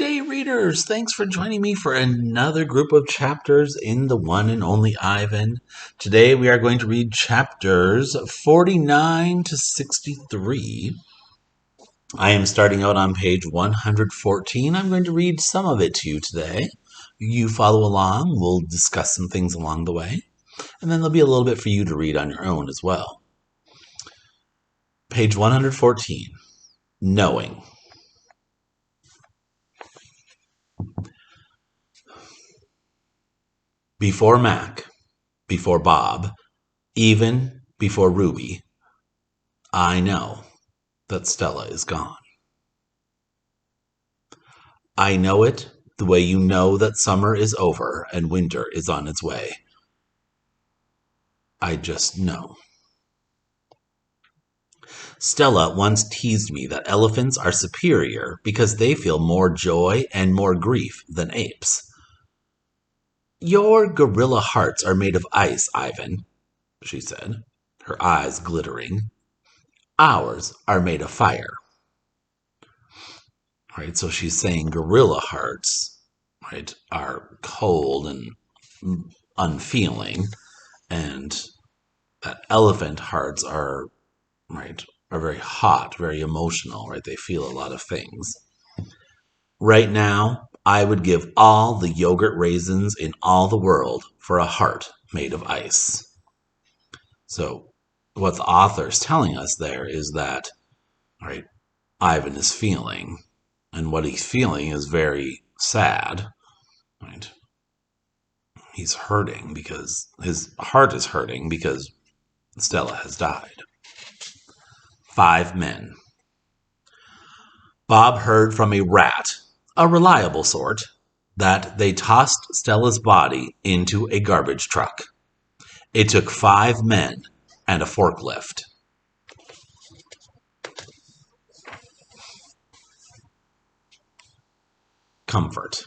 Hey readers, thanks for joining me for another group of chapters in The One and Only Ivan. Today we are going to read chapters 49 to 63. I am starting out on page 114. I'm going to read some of it to you today. You follow along, we'll discuss some things along the way, and then there'll be a little bit for you to read on your own as well. Page 114, Knowing. Before Mac, before Bob, even before Ruby, I know that Stella is gone. I know it the way you know that summer is over and winter is on its way. I just know. Stella once teased me that elephants are superior because they feel more joy and more grief than apes. Your gorilla hearts are made of ice, Ivan, she said, her eyes glittering. Ours are made of fire. Right, so she's saying gorilla hearts, right, are cold and unfeeling, and that elephant hearts are, right, are very hot, very emotional, right? They feel a lot of things. Right now, I would give all the yogurt raisins in all the world for a heart made of ice. So what the author is telling us there is that, right, Ivan is feeling, and what he's feeling is very sad, right? He's hurting because his heart is hurting because Stella has died. 5 men. Bob heard from a rat, a reliable sort, that they tossed Stella's body into a garbage truck. It took 5 men and a forklift. Comfort.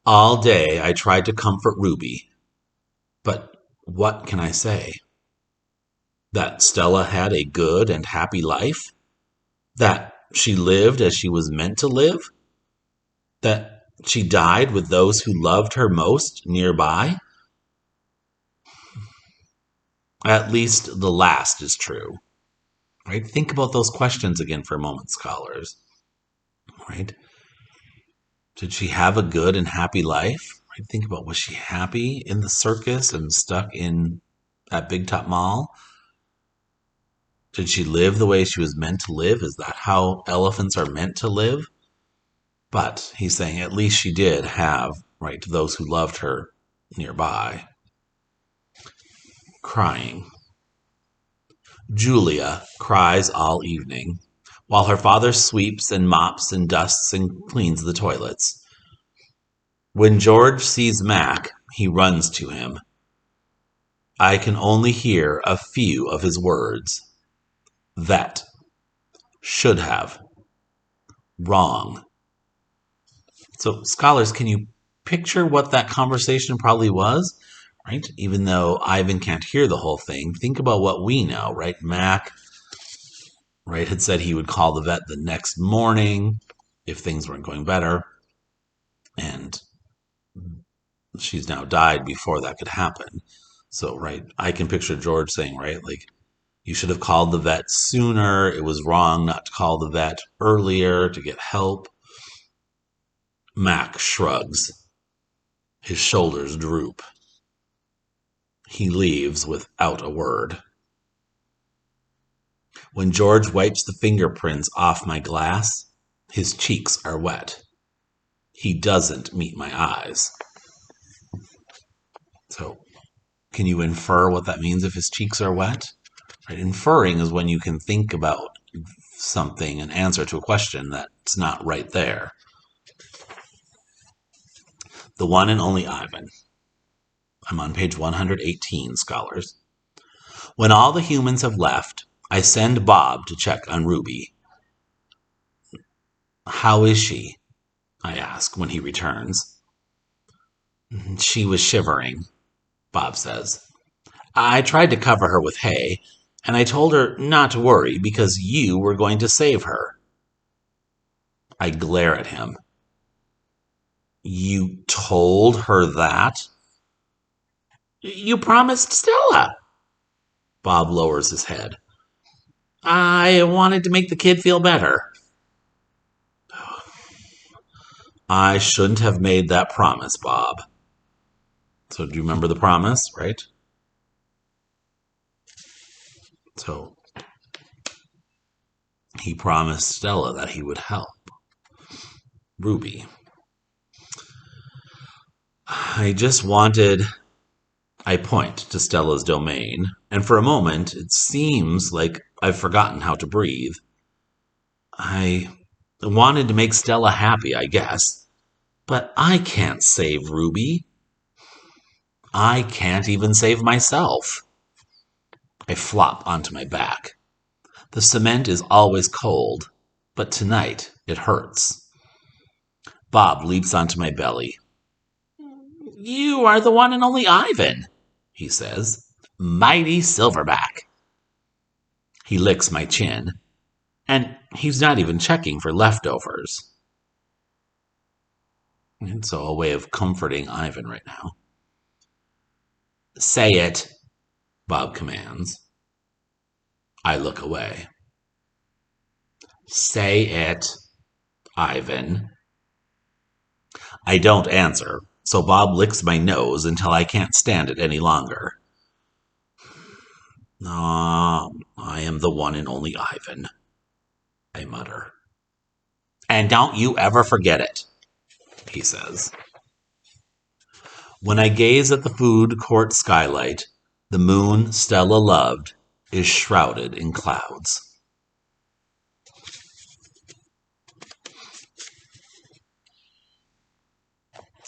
All day I tried to comfort Ruby, but what can I say? That Stella had a good and happy life? That she lived as she was meant to live? That she died with those who loved her most nearby? At least the last is true. Right? Think about those questions again for a moment, scholars. Right? Did she have a good and happy life? Right? Think about, was she happy in the circus and stuck in at Big Top Mall? Did she live the way she was meant to live? Is that how elephants are meant to live? But he's saying at least she did have, right, those who loved her nearby. Crying. Julia cries all evening, while her father sweeps and mops and dusts and cleans the toilets. When George sees Mac, he runs to him. I can only hear a few of his words. Vet. Should have. Wrong. So, scholars, can you picture what that conversation probably was? Right? Even though Ivan can't hear the whole thing, think about what we know, right? Mac, right, had said he would call the vet the next morning if things weren't going better. And she's now died before that could happen. So, right, I can picture George saying, right, like, you should have called the vet sooner. It was wrong not to call the vet earlier to get help. Mac shrugs. His shoulders droop. He leaves without a word. When George wipes the fingerprints off my glass, his cheeks are wet. He doesn't meet my eyes. So, can you infer what that means if his cheeks are wet? Right? Inferring is when you can think about something, an answer to a question that's not right there. The One and Only Ivan. I'm on page 118, scholars. When all the humans have left, I send Bob to check on Ruby. How is she? I ask when he returns. She was shivering, Bob says. I tried to cover her with hay, and I told her not to worry because you were going to save her. I glare at him. You told her that? You promised Stella. Bob lowers his head. I wanted to make the kid feel better. I shouldn't have made that promise, Bob. So do you remember the promise, right? So he promised Stella that he would help Ruby. I point to Stella's domain, and for a moment it seems like I've forgotten how to breathe. I wanted to make Stella happy, I guess, but I can't save Ruby. I can't even save myself. I flop onto my back. The cement is always cold, but tonight it hurts. Bob leaps onto my belly. You are the one and only Ivan, he says. Mighty Silverback. He licks my chin, and he's not even checking for leftovers. And so a way of comforting Ivan right now. Say it, Bob commands. I look away. Say it, Ivan. I don't answer, so Bob licks my nose until I can't stand it any longer. I am the one and only Ivan, I mutter. And don't you ever forget it, he says. When I gaze at the food court skylight, the moon Stella loved is shrouded in clouds.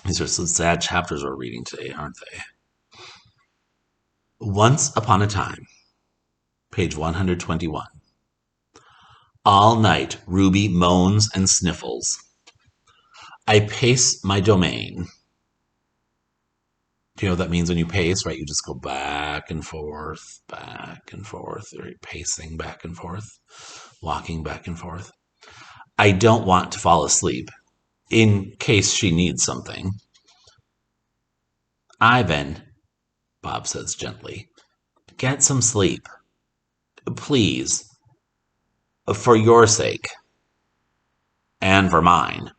These are some sad chapters we're reading today, aren't they? Once upon a time, page 121. All night, Ruby moans and sniffles. I pace my domain. Do you know what that means when you pace, right? You just go back and forth, right? Pacing back and forth, walking back and forth. I don't want to fall asleep, in case she needs something. Ivan, Bob says gently, get some sleep. Please. For your sake. And for mine.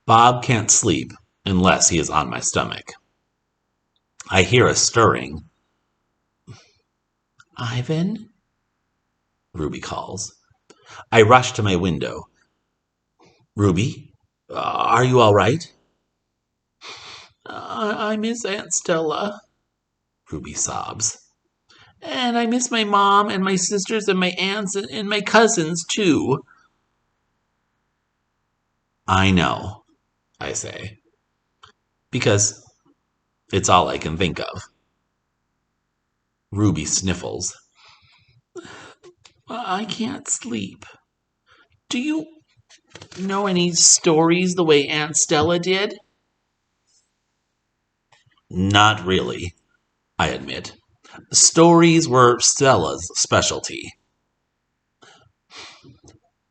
Bob can't sleep unless he is on my stomach. I hear a stirring. Ivan? Ruby calls. I rush to my window. Ruby, are you all right? I miss Aunt Stella, Ruby sobs. And I miss my mom and my sisters and my aunts and my cousins, too. I know, I say, because it's all I can think of. Ruby sniffles. I can't sleep. Do you know any stories the way Aunt Stella did? Not really, I admit. Stories were Stella's specialty.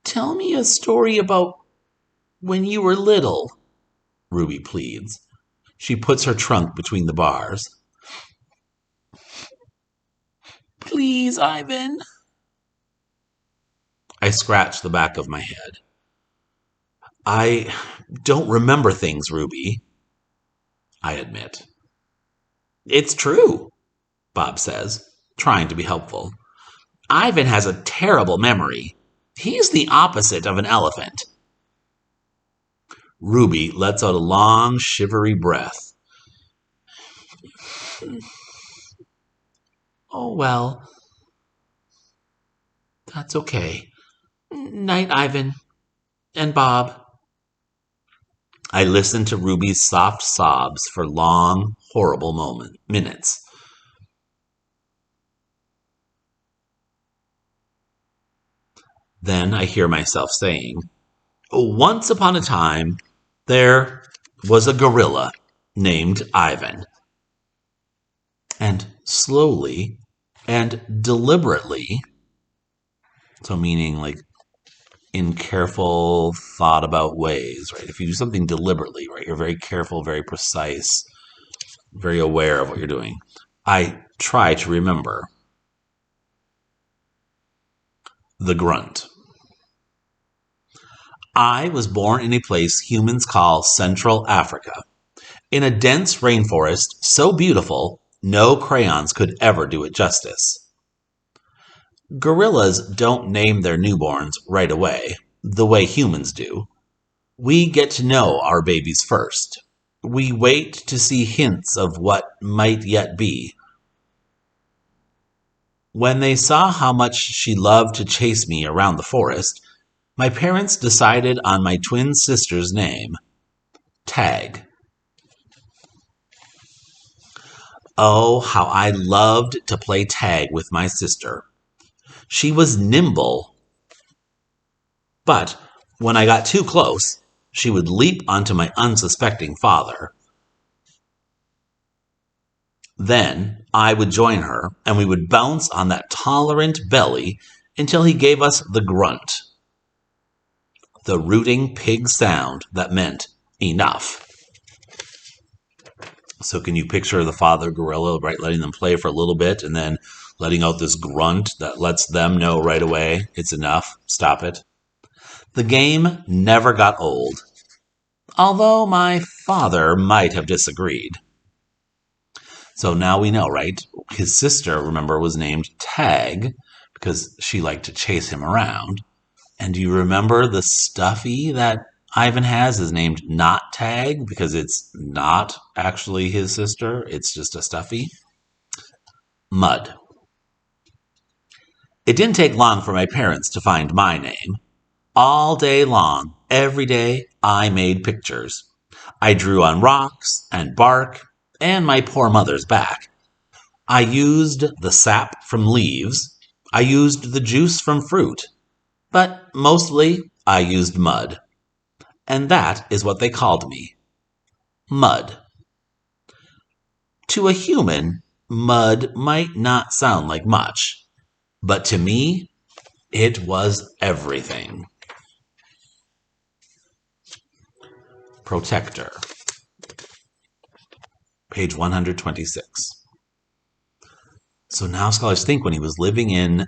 Tell me a story about when you were little, Ruby pleads. She puts her trunk between the bars. Please, Ivan. I scratch the back of my head. I don't remember things, Ruby, I admit. It's true, Bob says, trying to be helpful. Ivan has a terrible memory. He's the opposite of an elephant. Ruby lets out a long, shivery breath. Oh, well, that's okay. Night, Ivan. And Bob. I listen to Ruby's soft sobs for long, horrible minutes. Then I hear myself saying, once upon a time, there was a gorilla named Ivan. And slowly and deliberately, so meaning like in careful, thought about ways, right? If you do something deliberately, right, you're very careful, very precise, very aware of what you're doing. I try to remember the grunt. I was born in a place humans call Central Africa, in a dense rainforest so beautiful no crayons could ever do it justice. Gorillas don't name their newborns right away, the way humans do. We get to know our babies first. We wait to see hints of what might yet be. When they saw how much she loved to chase me around the forest, my parents decided on my twin sister's name, Tag. Oh, how I loved to play tag with my sister. She was nimble, but when I got too close, she would leap onto my unsuspecting father. Then I would join her, and we would bounce on that tolerant belly until he gave us the grunt, the rooting pig sound that meant enough. So can you picture the father gorilla, right, letting them play for a little bit and then letting out this grunt that lets them know right away it's enough, stop it? The game never got old, although my father might have disagreed. So now we know, right? His sister, remember, was named Tag because she liked to chase him around. And do you remember the stuffy that Ivan has is named Not Tag because it's not actually his sister, it's just a stuffy? Mud. It didn't take long for my parents to find my name. All day long, every day, I made pictures. I drew on rocks and bark and my poor mother's back. I used the sap from leaves. I used the juice from fruit. But mostly, I used mud. And that is what they called me. Mud. To a human, mud might not sound like much, but to me, it was everything. Protector. Page 126. So now scholars think when he was living in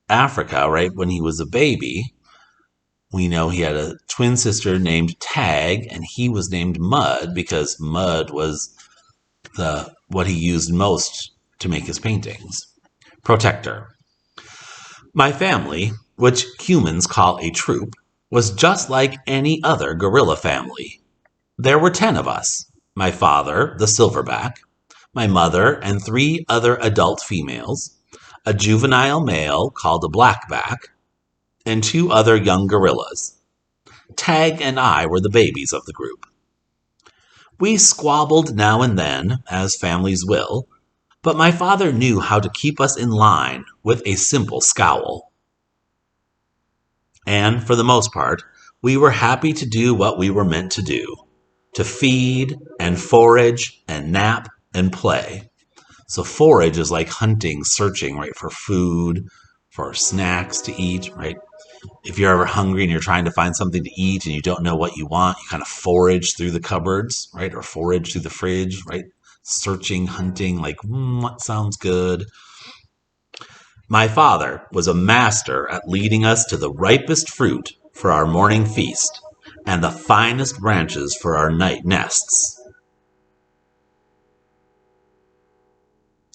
Africa, right, when he was a baby, we know he had a twin sister named Tag, and he was named Mud because mud was what he used most to make his paintings. Protector. My family, which humans call a troop, was just like any other gorilla family. There were 10 of us. My father, the silverback, my mother and 3 other adult females, a juvenile male called a blackback, and 2 other young gorillas. Tag and I were the babies of the group. We squabbled now and then, as families will, but my father knew how to keep us in line with a simple scowl. And for the most part, we were happy to do what we were meant to do, to feed and forage and nap and play. So forage is like hunting, searching, right, for food, for snacks to eat, right? If you're ever hungry and you're trying to find something to eat and you don't know what you want, you kind of forage through the cupboards, right? Or forage through the fridge, right? Searching, hunting, like, what sounds good? My father was a master at leading us to the ripest fruit for our morning feast and the finest branches for our night nests.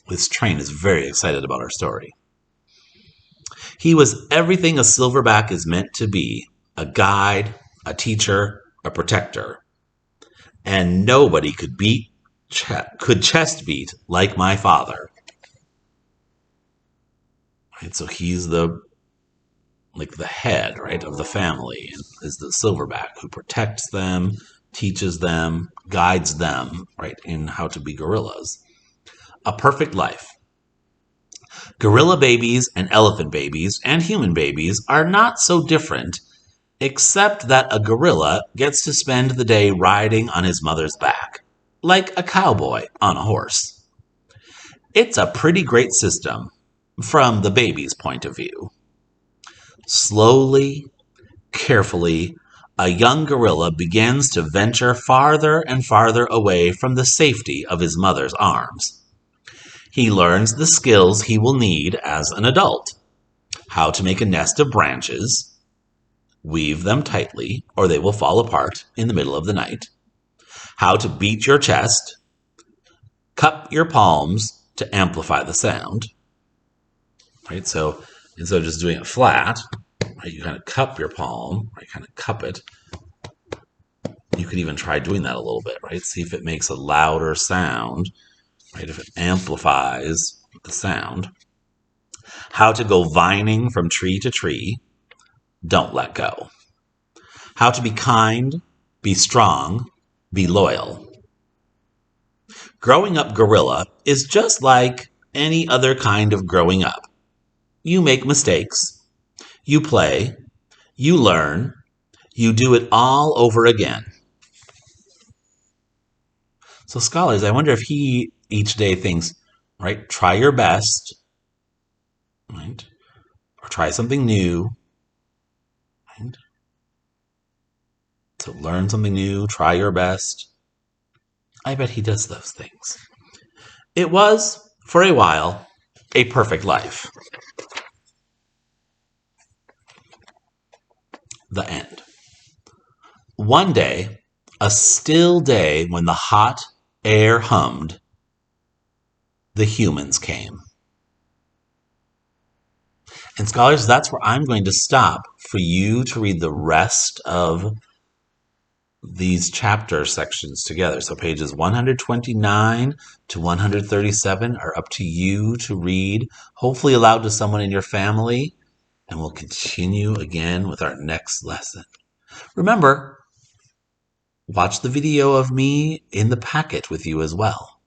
This train is very excited about our story. He was everything a silverback is meant to be, a guide, a teacher, a protector. And nobody could chest beat like my father. Right, so he's the head, right, of the family, is the silverback who protects them, teaches them, guides them, right, in how to be gorillas. A perfect life. Gorilla babies and elephant babies and human babies are not so different, except that a gorilla gets to spend the day riding on his mother's back, like a cowboy on a horse. It's a pretty great system, from the baby's point of view. Slowly, Carefully, a young gorilla begins to venture farther and farther away from the safety of his mother's arms. He learns the skills he will need as an adult: how to make a nest of branches, weave them tightly or they will fall apart in the middle of the night, how to beat your chest, cup your palms to amplify the sound. Right? So instead of just doing it flat, right, you kind of cup your palm, right, kind of cup it. You could even try doing that a little bit, right? See if it makes a louder sound, right? If it amplifies the sound. How to go vining from tree to tree. Don't let go. How to be kind, be strong, be loyal. Growing up gorilla is just like any other kind of growing up. You make mistakes. You play. You learn. You do it all over again. So scholars, I wonder if he each day thinks, right, try your best, right, or try something new, right? To learn something new, try your best. I bet he does those things. It was, for a while, a perfect life. The end. One day, a still day when the hot air hummed, the humans came. And scholars, that's where I'm going to stop for you to read the rest of these chapter sections together. So pages 129 to 137 are up to you to read, hopefully aloud to someone in your family, and we'll continue again with our next lesson. Remember, watch the video of me in the packet with you as well.